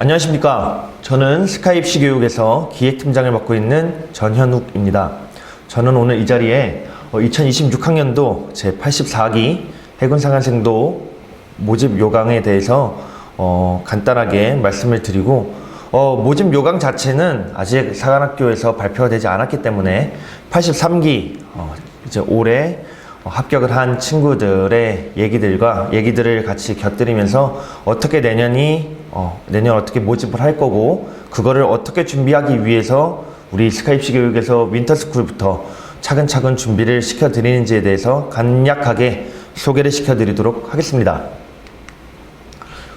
안녕하십니까. 저는 스카이입시교육에서 기획팀장을 맡고 있는 전현욱입니다. 저는 오늘 이 자리에 2026학년도 제84기 해군상한생도 모집 요강에 대해서 간단하게 말씀을 드리고, 모집 요강 자체는 아직 사관학교에서 발표가 되지 않았기 때문에 83기 이제 올해 합격을 한 친구들의 얘기들을 같이 곁들이면서 어떻게 내년 어떻게 모집을 할 거고, 그거를 어떻게 준비하기 위해서 우리 스카이입시교육에서 윈터스쿨부터 차근차근 준비를 시켜드리는지에 대해서 간략하게 소개를 시켜드리도록 하겠습니다.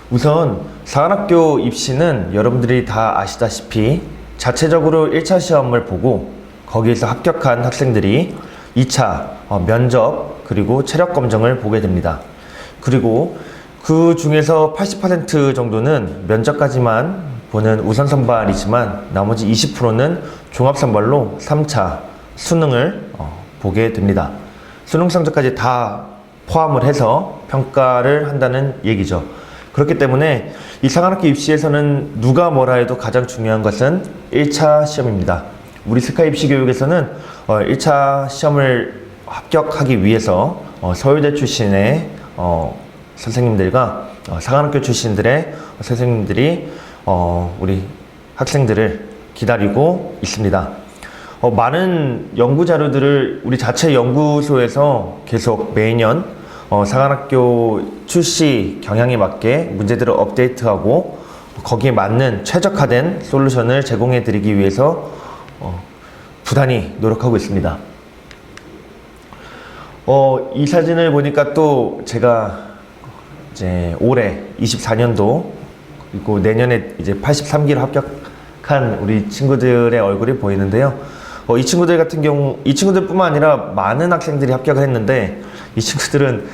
우선 사관학교 입시는 여러분들이 다 아시다시피 자체적으로 1차 시험을 보고 거기에서 합격한 학생들이 2차 면접 그리고 체력 검정을 보게 됩니다. 그리고 그 중에서 80% 정도는 면접까지만 보는 우선 선발이지만 나머지 20%는 종합 선발로 3차 수능을 보게 됩니다. 수능 성적까지 다 포함을 해서 평가를 한다는 얘기죠. 그렇기 때문에 이 사관학교 입시에서는 누가 뭐라 해도 가장 중요한 것은 1차 시험입니다. 우리 스카이입시교육에서는 1차 시험을 합격하기 위해서 서울대 출신의 선생님들과 사관학교 출신들의 선생님들이 우리 학생들을 기다리고 있습니다. 많은 연구 자료들을 우리 자체 연구소에서 계속 매년 사관학교 출시 경향에 맞게 문제들을 업데이트하고 거기에 맞는 최적화된 솔루션을 제공해 드리기 위해서 부단히 노력하고 있습니다. 이 사진을 보니까 또 제가 이제 올해 24년도 그리고 내년에 이제 83기로 합격한 우리 친구들의 얼굴이 보이는데요. 이 친구들 같은 경우, 이 친구들뿐만 아니라 많은 학생들이 합격을 했는데, 이 친구들은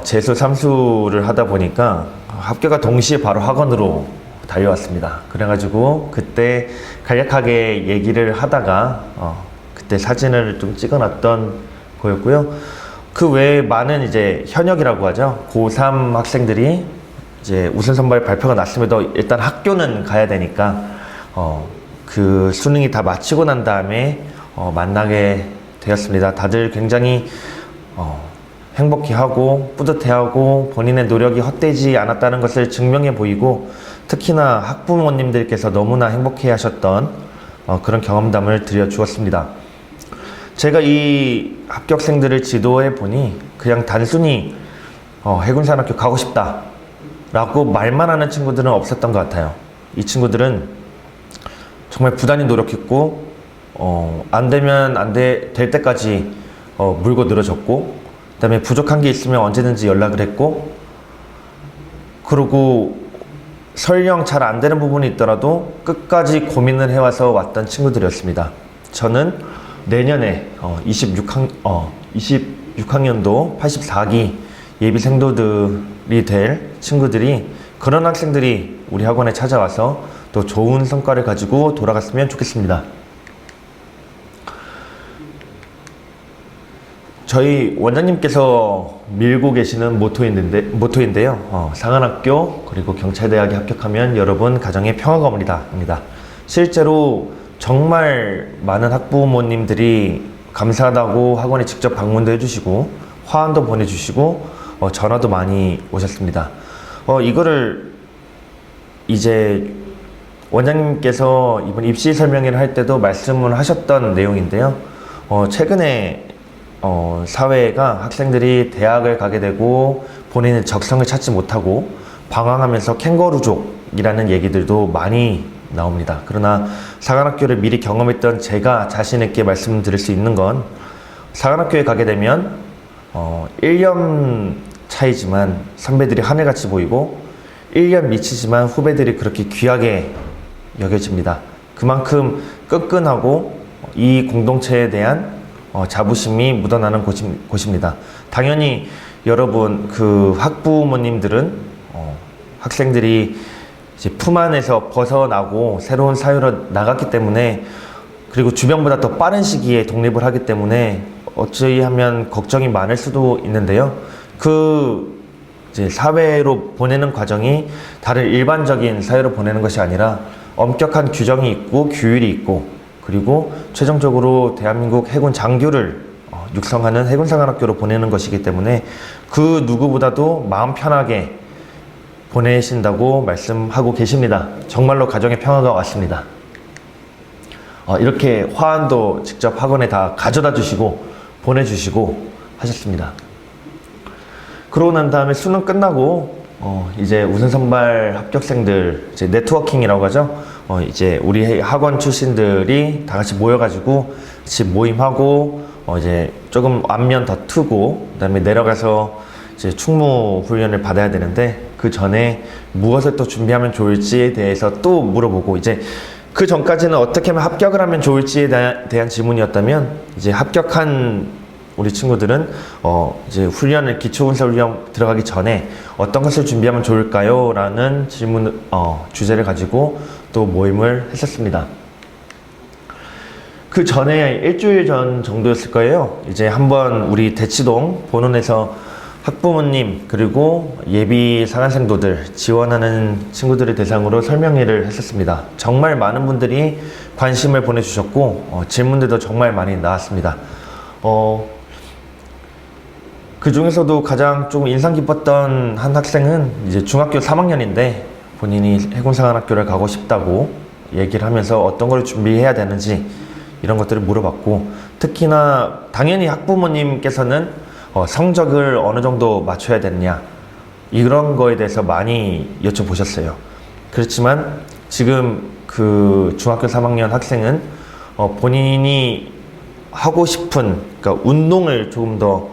재수, 삼수를 하다 보니까 합격과 동시에 바로 학원으로 달려왔습니다. 그래가지고 그때 간략하게 얘기를 하다가 그때 사진을 좀 찍어놨던 거였고요. 그 외에 많은 이제 현역이라고 하죠. 고3 학생들이 이제 우선 선발 발표가 났음에도 일단 학교는 가야 되니까 그 수능이 다 마치고 난 다음에 만나게 되었습니다. 다들 굉장히 행복해하고 뿌듯해하고 본인의 노력이 헛되지 않았다는 것을 증명해 보이고, 특히나 학부모님들께서 너무나 행복해 하셨던 그런 경험담을 들려주었습니다. 제가 이 합격생들을 지도해 보니 그냥 단순히 해군사관학교 가고 싶다 라고 말만 하는 친구들은 없었던 것 같아요. 이 친구들은 정말 부단히 노력했고 안 되면 될 때까지 물고 늘어졌고, 그 다음에 부족한 게 있으면 언제든지 연락을 했고, 그리고 설령 잘 안 되는 부분이 있더라도 끝까지 고민을 해와서 왔던 친구들이었습니다. 저는 내년에 26학년도 84기 예비생도들이 될 친구들이, 그런 학생들이 우리 학원에 찾아와서 또 좋은 성과를 가지고 돌아갔으면 좋겠습니다. 저희 원장님께서 밀고 계시는 모토인데요. 사관학교 그리고 경찰대학에 합격하면 여러분 가정의 평화가 옵니다. 실제로 정말 많은 학부모님들이 감사하다고 학원에 직접 방문도 해주시고 화환도 보내주시고 전화도 많이 오셨습니다. 이거를 이제 원장님께서 이번 입시 설명회를 할 때도 말씀을 하셨던 내용인데요. 최근에 사회가 학생들이 대학을 가게 되고 본인의 적성을 찾지 못하고 방황하면서 캥거루족이라는 얘기들도 많이 나옵니다. 그러나 사관학교를 미리 경험했던 제가 자신 있게 말씀드릴 수 있는 건, 사관학교에 가게 되면 1년 차이지만 선배들이 하늘같이 보이고 1년 미치지만 후배들이 그렇게 귀하게 여겨집니다. 그만큼 끈끈하고 이 공동체에 대한 자부심이 묻어나는 곳입니다. 당연히 여러분 그 학부모님들은 학생들이 이제 품 안에서 벗어나고 새로운 사회로 나갔기 때문에, 그리고 주변보다 더 빠른 시기에 독립을 하기 때문에 어찌하면 걱정이 많을 수도 있는데요. 그 이제 사회로 보내는 과정이 다른 일반적인 사회로 보내는 것이 아니라 엄격한 규정이 있고 규율이 있고, 그리고 최종적으로 대한민국 해군 장교를 육성하는 해군사관학교로 보내는 것이기 때문에 그 누구보다도 마음 편하게 보내신다고 말씀하고 계십니다. 정말로 가정의 평화가 왔습니다. 이렇게 화환도 직접 학원에 다 가져다 주시고 보내주시고 하셨습니다. 그러고 난 다음에 수능 끝나고 이제 우선선발 합격생들, 이제 네트워킹이라고 하죠. 이제 우리 학원 출신들이 다 같이 모여가지고 같이 모임하고 이제 조금 안면 더 트고, 그다음에 내려가서 이제 충무 훈련을 받아야 되는데, 그 전에 무엇을 또 준비하면 좋을지에 대해서 또 물어보고, 이제 그 전까지는 어떻게 하면 합격을 하면 좋을지에 대한 질문이었다면, 이제 합격한 우리 친구들은 이제 훈련을, 기초군사 훈련 들어가기 전에 어떤 것을 준비하면 좋을까요? 라는 질문 주제를 가지고 또 모임을 했었습니다. 그 전에 일주일 전 정도였을 거예요. 이제 한번 우리 대치동 본원에서 학부모님 그리고 예비 사관생도들 지원하는 친구들을 대상으로 설명회를 했었습니다. 정말 많은 분들이 관심을 보내주셨고 질문들도 정말 많이 나왔습니다. 그 중에서도 가장 좀 인상 깊었던 한 학생은 이제 중학교 3학년인데 본인이 해군사관학교를 가고 싶다고 얘기를 하면서 어떤 걸 준비해야 되는지 이런 것들을 물어봤고, 특히나 당연히 학부모님께서는 성적을 어느 정도 맞춰야 되느냐 이런 거에 대해서 많이 여쭤보셨어요. 그렇지만 지금 그 중학교 3학년 학생은 본인이 하고 싶은, 그러니까 운동을 조금 더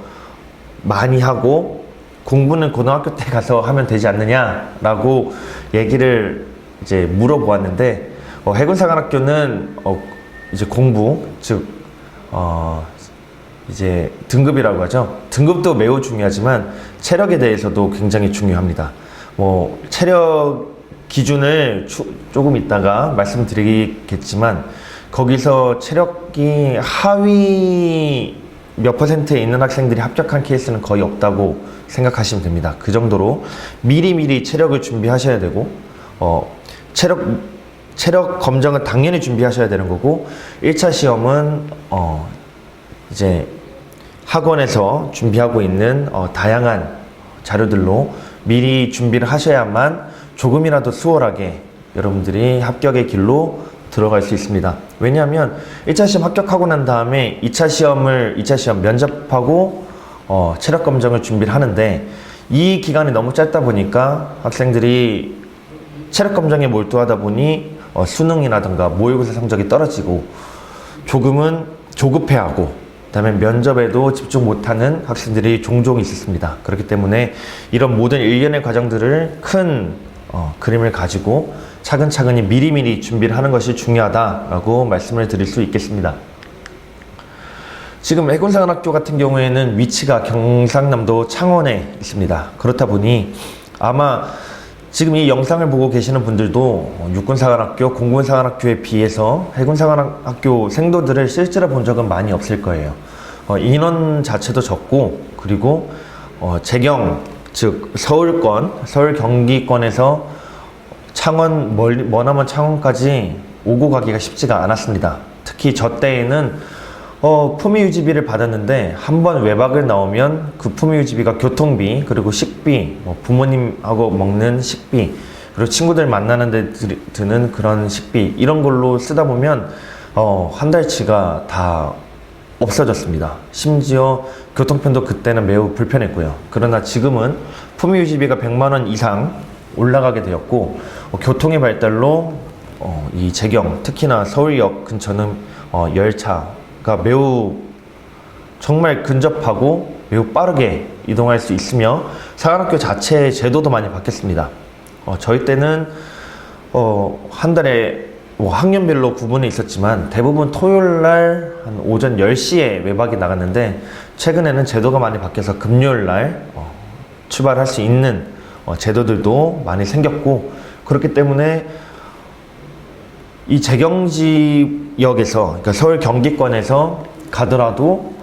많이 하고 공부는 고등학교 때 가서 하면 되지 않느냐라고 얘기를 이제 물어보았는데, 해군사관학교는 이제 공부, 즉 이제 등급이라고 하죠. 등급도 매우 중요하지만 체력에 대해서도 굉장히 중요합니다. 체력 기준을 조금 이따가 말씀드리겠지만, 거기서 체력이 하위 몇 퍼센트에 있는 학생들이 합격한 케이스는 거의 없다고 생각하시면 됩니다. 그 정도로 미리미리 체력을 준비하셔야 되고, 체력 검정은 당연히 준비하셔야 되는 거고, 1차 시험은 이제 학원에서 준비하고 있는 다양한 자료들로 미리 준비를 하셔야만 조금이라도 수월하게 여러분들이 합격의 길로 들어갈 수 있습니다. 왜냐하면 1차 시험 합격하고 난 다음에 2차 시험 면접하고 체력 검정을 준비를 하는데, 이 기간이 너무 짧다 보니까 학생들이 체력 검정에 몰두하다 보니 수능이라든가 모의고사 성적이 떨어지고 조금은 조급해하고, 그다음에 면접에도 집중 못하는 학생들이 종종 있었습니다. 그렇기 때문에 이런 모든 일련의 과정들을 큰 그림을 가지고 차근차근히 미리미리 준비를 하는 것이 중요하다라고 말씀을 드릴 수 있겠습니다. 지금 해군사관학교 같은 경우에는 위치가 경상남도 창원에 있습니다. 그렇다 보니 아마 지금 이 영상을 보고 계시는 분들도 육군사관학교, 공군사관학교에 비해서 해군사관학교 생도들을 실제로 본 적은 많이 없을 거예요. 인원 자체도 적고, 그리고 재경, 즉 서울권, 서울 경기권에서 창원, 머나먼 창원까지 오고 가기가 쉽지가 않았습니다. 특히 저 때에는 품위유지비를 받았는데 한 번 외박을 나오면 그 품위유지비가 교통비, 그리고 식비, 부모님하고 먹는 식비, 그리고 친구들 만나는 데 드는 그런 식비, 이런 걸로 쓰다 보면 한 달치가 다 없어졌습니다. 심지어 교통편도 그때는 매우 불편했고요. 그러나 지금은 품위유지비가 100만 원 이상 올라가게 되었고, 교통의 발달로 이 재경, 특히나 서울역 근처는 열차가 매우 정말 근접하고 매우 빠르게 이동할 수 있으며, 사관학교 자체의 제도도 많이 바뀌었습니다. 저희 때는 한 달에 학년별로 구분이 있었지만 대부분 토요일날 한 오전 10시에 외박이 나갔는데, 최근에는 제도가 많이 바뀌어서 금요일날 출발할 수 있는 제도들도 많이 생겼고, 그렇기 때문에 이 재경지역에서, 그러니까 서울 경기권에서 가더라도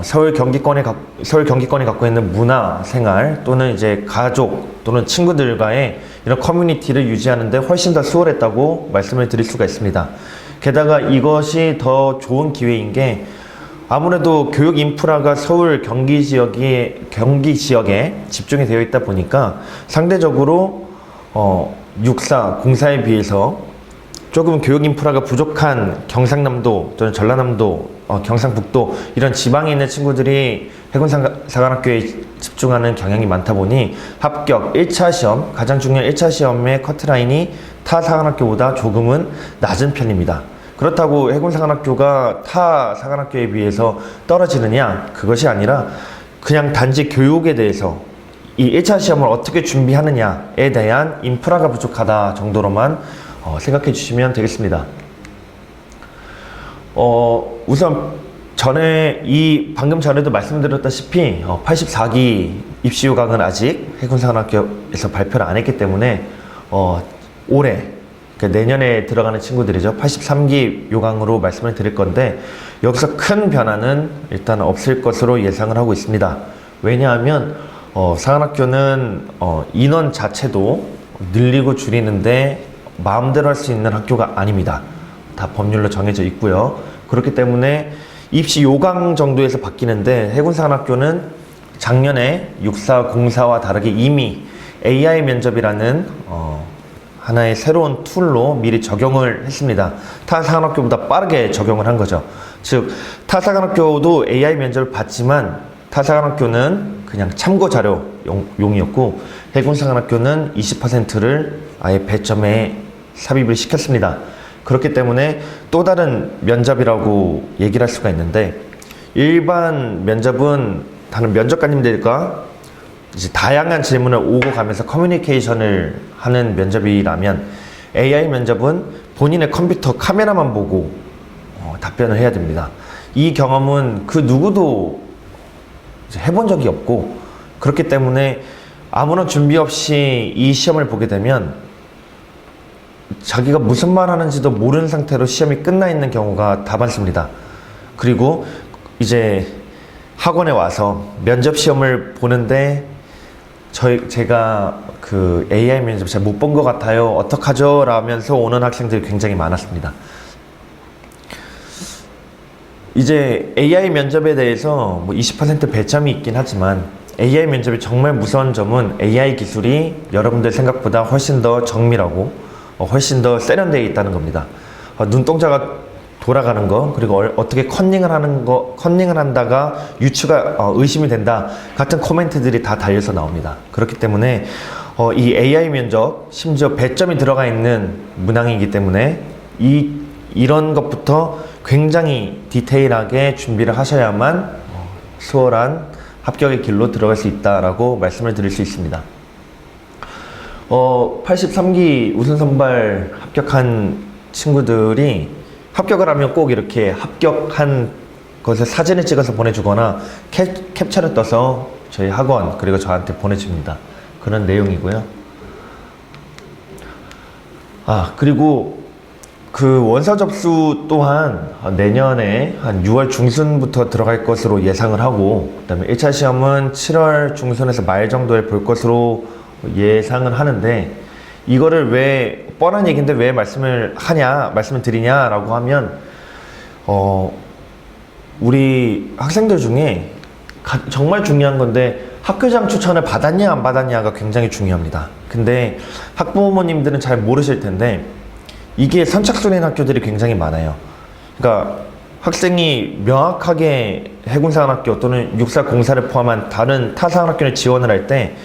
서울 경기권이 갖고 있는 문화 생활 또는 이제 가족 또는 친구들과의 이런 커뮤니티를 유지하는데 훨씬 더 수월했다고 말씀을 드릴 수가 있습니다. 게다가 이것이 더 좋은 기회인 게 아무래도 교육 인프라가 서울 경기 지역에 집중이 되어 있다 보니까 상대적으로 육사, 공사에 비해서 조금 교육 인프라가 부족한 경상남도 또는 전라남도, 경상북도 이런 지방에 있는 친구들이 해군사관학교에 집중하는 경향이 많다 보니 합격 1차 시험, 가장 중요한 1차 시험의 커트라인이 타 사관학교보다 조금은 낮은 편입니다. 그렇다고 해군사관학교가 타 사관학교에 비해서 떨어지느냐? 그것이 아니라 그냥 단지 교육에 대해서 이 1차 시험을 어떻게 준비하느냐에 대한 인프라가 부족하다 정도로만 생각해 주시면 되겠습니다. 우선 방금 전에도 말씀드렸다시피 84기 입시 요강은 아직 해군사관학교에서 발표를 안 했기 때문에 올해 그러니까 내년에 들어가는 친구들이죠. 83기 요강으로 말씀을 드릴 건데 여기서 큰 변화는 일단 없을 것으로 예상을 하고 있습니다. 왜냐하면 사관학교는 인원 자체도 늘리고 줄이는데 마음대로 할 수 있는 학교가 아닙니다. 다 법률로 정해져 있고요. 그렇기 때문에 입시 요강 정도에서 바뀌는데 해군사관학교는 작년에 육사, 공사와 다르게 이미 AI 면접이라는 하나의 새로운 툴로 미리 적용을 했습니다. 타 사관학교보다 빠르게 적용을 한 거죠. 즉, 타 사관학교도 AI 면접을 봤지만 타 사관학교는 그냥 참고 자료용이었고 해군사관학교는 20%를 아예 배점에 삽입을 시켰습니다. 그렇기 때문에 또 다른 면접이라고 얘기를 할 수가 있는데 일반 면접은 다른 면접관님들과 이제 다양한 질문을 오고 가면서 커뮤니케이션을 하는 면접이라면 AI 면접은 본인의 컴퓨터 카메라만 보고 답변을 해야 됩니다. 이 경험은 그 누구도 해본 적이 없고 그렇기 때문에 아무런 준비 없이 이 시험을 보게 되면 자기가 무슨 말 하는지도 모르는 상태로 시험이 끝나 있는 경우가 다반습니다. 그리고 이제 학원에 와서 면접 시험을 보는데 제가 그 AI 면접 잘 못 본 것 같아요. 어떡하죠? 라면서 오는 학생들이 굉장히 많았습니다. 이제 AI 면접에 대해서 뭐 20% 배점이 있긴 하지만 AI 면접이 정말 무서운 점은 AI 기술이 여러분들 생각보다 훨씬 더 정밀하고 훨씬 더 세련되어 있다는 겁니다. 눈동자가 돌아가는 거, 그리고 어떻게 컨닝을 한다가 유추가 의심이 된다 같은 코멘트들이 다 달려서 나옵니다. 그렇기 때문에 이 AI 면접, 심지어 배점이 들어가 있는 문항이기 때문에 이런 것부터 굉장히 디테일하게 준비를 하셔야만 수월한 합격의 길로 들어갈 수 있다라고 말씀을 드릴 수 있습니다. 83기 우선선발 합격한 친구들이 합격을 하면 꼭 이렇게 합격한 것을 사진을 찍어서 보내주거나 캡처를 떠서 저희 학원 그리고 저한테 보내줍니다. 그런 내용이고요. 그리고 그 원서 접수 또한 내년에 한 6월 중순부터 들어갈 것으로 예상을 하고 그 다음에 1차 시험은 7월 중순에서 말 정도에 볼 것으로 예상을 하는데 이거를 왜 뻔한 얘기인데 왜 말씀을 드리냐라고 하면 우리 학생들 중에 정말 중요한 건데 학교장 추천을 받았냐 안 받았냐가 굉장히 중요합니다. 근데 학부모님들은 잘 모르실 텐데 이게 선착순인 학교들이 굉장히 많아요. 그러니까 학생이 명확하게 해군사관학교 또는 육사공사를 포함한 다른 타사관학교에 지원을 할 때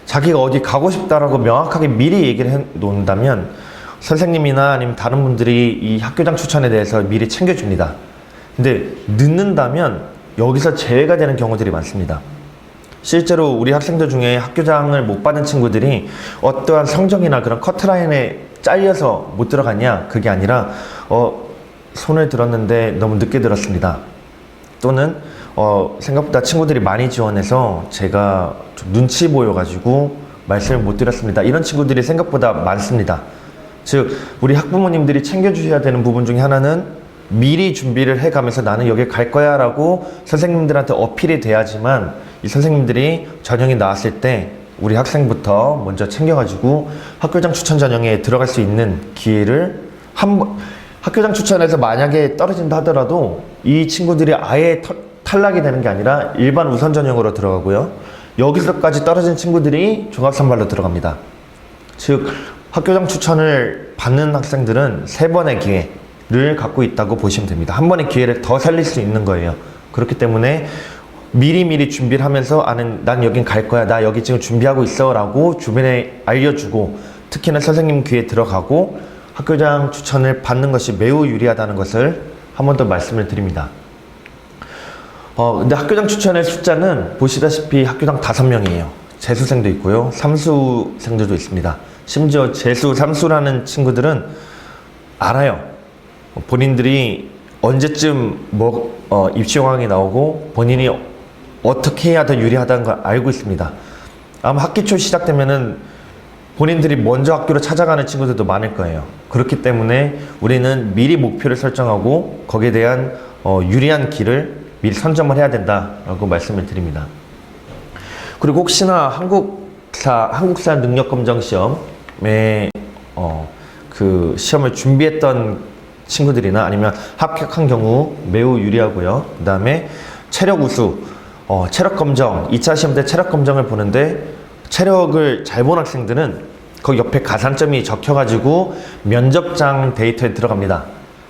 자기가 어디 가고 싶다라고 명확하게 미리 얘기를 해 놓는다면 선생님이나 아니면 다른 분들이 이 학교장 추천에 대해서 미리 챙겨줍니다. 근데 늦는다면 여기서 제외가 되는 경우들이 많습니다. 실제로 우리 학생들 중에 학교장을 못 받은 친구들이 어떠한 성적이나 그런 커트라인에 잘려서 못 들어갔냐, 그게 아니라 손을 들었는데 너무 늦게 들었습니다. 또는 생각보다 친구들이 많이 지원해서 제가 좀 눈치 보여가지고 말씀을 못 드렸습니다. 이런 친구들이 생각보다 많습니다. 즉 우리 학부모님들이 챙겨주셔야 되는 부분 중에 하나는 미리 준비를 해가면서 나는 여기 갈 거야 라고 선생님들한테 어필이 돼야지만 이 선생님들이 전형이 나왔을 때 우리 학생부터 먼저 챙겨가지고 학교장 추천 전형에 들어갈 수 있는 기회를 학교장 추천에서 만약에 떨어진다 하더라도 이 친구들이 아예 탈락이 되는 게 아니라 일반 우선 전형으로 들어가고요. 여기서까지 떨어진 친구들이 종합선발로 들어갑니다. 즉 학교장 추천을 받는 학생들은 3번의 기회를 갖고 있다고 보시면 됩니다. 한 번의 기회를 더 살릴 수 있는 거예요. 그렇기 때문에 미리미리 준비를 하면서 난 여긴 갈 거야, 나 여기 지금 준비하고 있어 라고 주변에 알려주고, 특히나 선생님 귀에 들어가고 학교장 추천을 받는 것이 매우 유리하다는 것을 한 번 더 말씀을 드립니다. 근데 학교장 추천의 숫자는 보시다시피 학교당 5명이에요. 재수생도 있고요, 삼수생들도 있습니다. 심지어 재수, 삼수라는 친구들은 알아요. 본인들이 언제쯤 입시 영황이 나오고 본인이 어떻게 해야 더 유리하다는 걸 알고 있습니다. 아마 학기 초 시작되면은 본인들이 먼저 학교로 찾아가는 친구들도 많을 거예요. 그렇기 때문에 우리는 미리 목표를 설정하고 거기에 대한 유리한 길을 미리 선점을 해야 된다라고 말씀을 드립니다. 그리고 혹시나 한국사 능력검정 시험에 그 시험을 준비했던 친구들이나 아니면 합격한 경우 매우 유리하고요. 그 다음에 체력 우수, 체력 검정, 2차 시험 때 체력 검정을 보는데 체력을 잘 본 학생들은 거기 옆에 가산점이 적혀가지고 면접장 데이터에 들어갑니다.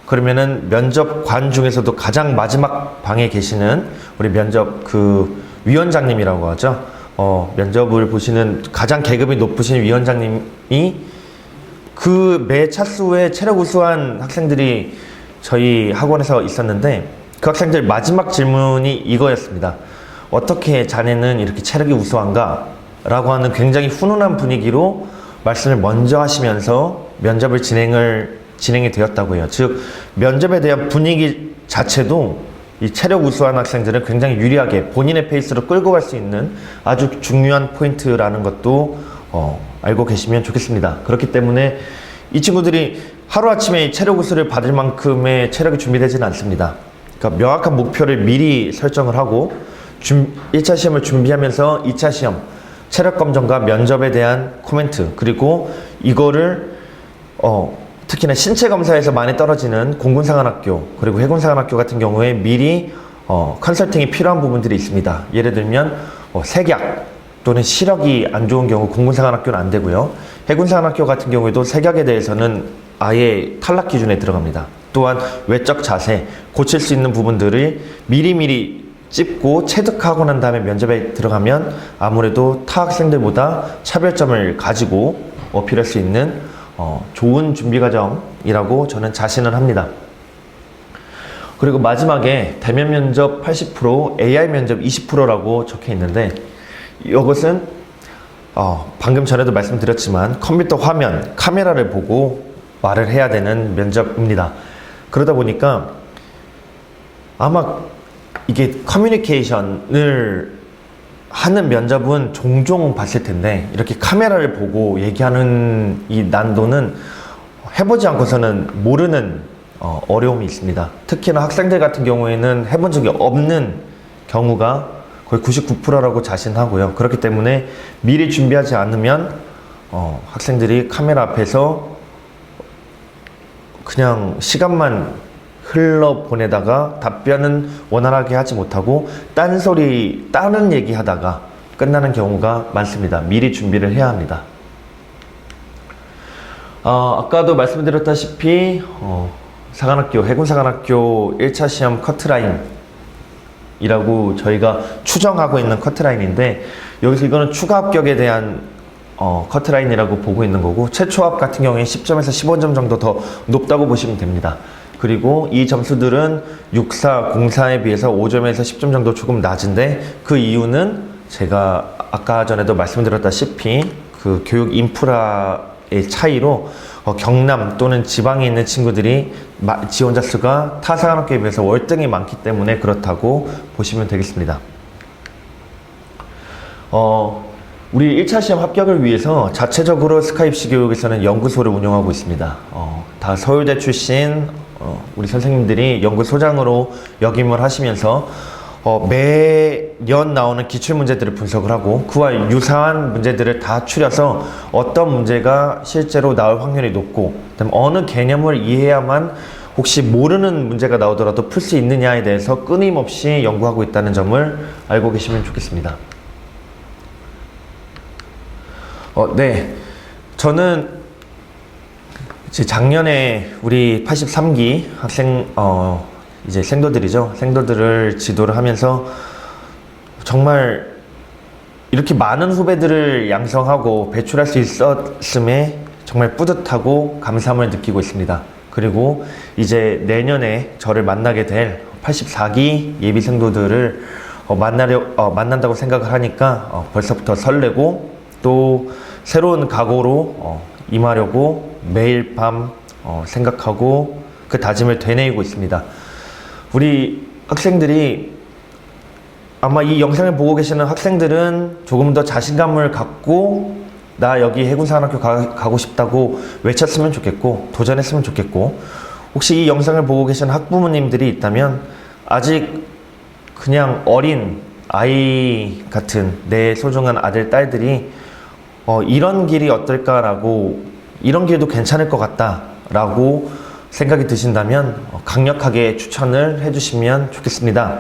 그러면은 면접관 중에서도 가장 마지막 방에 계시는 우리 면접 위원장님이라고 하죠. 면접을 보시는 가장 계급이 높으신 위원장님이 그 매 차수에 체력 우수한 학생들이 저희 학원에서 있었는데 그 학생들 마지막 질문이 이거였습니다. 어떻게 자네는 이렇게 체력이 우수한가? 라고 하는 굉장히 훈훈한 분위기로 말씀을 먼저 하시면서 면접을 진행이 되었다고 해요. 즉 면접에 대한 분위기 자체도 이 체력 우수한 학생들은 굉장히 유리하게 본인의 페이스로 끌고 갈 수 있는 아주 중요한 포인트라는 것도 알고 계시면 좋겠습니다. 그렇기 때문에 이 친구들이 하루아침에 체력 우수를 받을 만큼의 체력이 준비되지는 않습니다. 그러니까 명확한 목표를 미리 설정을 하고 1차 시험을 준비하면서 2차 시험 체력 검정과 면접에 대한 코멘트, 그리고 이거를 특히나 신체 검사에서 많이 떨어지는 공군사관학교 그리고 해군사관학교 같은 경우에 미리 컨설팅이 필요한 부분들이 있습니다. 예를 들면 색약 또는 시력이 안 좋은 경우 공군사관학교는 안 되고요. 해군사관학교 같은 경우에도 색약에 대해서는 아예 탈락 기준에 들어갑니다. 또한 외적 자세, 고칠 수 있는 부분들을 미리미리 찝고 체득하고 난 다음에 면접에 들어가면 아무래도 타 학생들보다 차별점을 가지고 어필할 수 있는 좋은 준비 과정이라고 저는 자신을 합니다. 그리고 마지막에 대면 면접 80%, AI 면접 20%라고 적혀 있는데 이것은 방금 전에도 말씀드렸지만 컴퓨터 화면, 카메라를 보고 말을 해야 되는 면접입니다. 그러다 보니까 아마 이게 커뮤니케이션을 하는 면접은 종종 봤을 텐데 이렇게 카메라를 보고 얘기하는 이 난도는 해보지 않고서는 모르는 어려움이 있습니다. 특히나 학생들 같은 경우에는 해본 적이 없는 경우가 거의 99%라고 자신하고요. 그렇기 때문에 미리 준비하지 않으면 학생들이 카메라 앞에서 그냥 시간만 흘러보내다가 답변은 원활하게 하지 못하고 다른 얘기 하다가 끝나는 경우가 많습니다. 미리 준비를 해야 합니다. 아까도 말씀드렸다시피 사관학교, 해군사관학교 1차 시험 커트라인이라고 저희가 추정하고 있는 커트라인인데 여기서 이거는 추가 합격에 대한 커트라인이라고 보고 있는 거고 최초 합 같은 경우에 10점에서 15점 정도 더 높다고 보시면 됩니다. 그리고 이 점수들은 6사, 0사에 비해서 5점에서 10점 정도 조금 낮은데 그 이유는 제가 아까 전에도 말씀드렸다시피 그 교육 인프라의 차이로 경남 또는 지방에 있는 친구들이 지원자 수가 타 사관학교에 비해서 월등히 많기 때문에 그렇다고 보시면 되겠습니다. 우리 1차 시험 합격을 위해서 자체적으로 스카입시 교육에서는 연구소를 운영하고 있습니다. 다 서울대 출신 우리 선생님들이 연구소장으로 역임을 하시면서 매년 나오는 기출문제들을 분석을 하고 그와 유사한 문제들을 다 추려서 어떤 문제가 실제로 나올 확률이 높고 그다음에 어느 개념을 이해해야만 혹시 모르는 문제가 나오더라도 풀 수 있느냐에 대해서 끊임없이 연구하고 있다는 점을 알고 계시면 좋겠습니다. 네. 저는 이제 작년에 우리 83기 학생, 이제 생도들이죠. 생도들을 지도를 하면서 정말 이렇게 많은 후배들을 양성하고 배출할 수 있었음에 정말 뿌듯하고 감사함을 느끼고 있습니다. 그리고 이제 내년에 저를 만나게 될 84기 예비 생도들을 만난다고 생각을 하니까 벌써부터 설레고 또 새로운 각오로 임하려고 매일 밤 생각하고 그 다짐을 되뇌이고 있습니다. 우리 학생들이 아마 이 영상을 보고 계시는 학생들은 조금 더 자신감을 갖고 나 여기 해군사관학교 가고 싶다고 외쳤으면 좋겠고 도전했으면 좋겠고 혹시 이 영상을 보고 계시는 학부모님들이 있다면 아직 그냥 어린 아이 같은 내 소중한 아들, 딸들이 이런 길이 어떨까라고 이런 길도 괜찮을 것 같다라고 생각이 드신다면 강력하게 추천을 해주시면 좋겠습니다.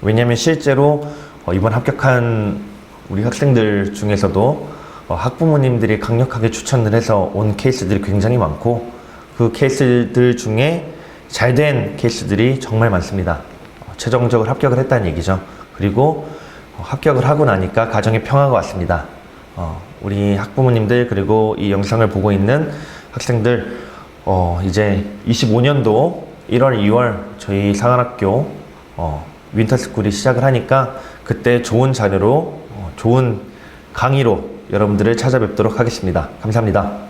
왜냐하면 실제로 이번 합격한 우리 학생들 중에서도 학부모님들이 강력하게 추천을 해서 온 케이스들이 굉장히 많고 그 케이스들 중에 잘된 케이스들이 정말 많습니다. 최종적으로 합격을 했다는 얘기죠. 그리고 합격을 하고 나니까 가정의 평화가 왔습니다. 우리 학부모님들 그리고 이 영상을 보고 있는 학생들 이제 25년도 1월, 2월 저희 상한학교 윈터스쿨이 시작을 하니까 그때 좋은 자료로 좋은 강의로 여러분들을 찾아뵙도록 하겠습니다. 감사합니다.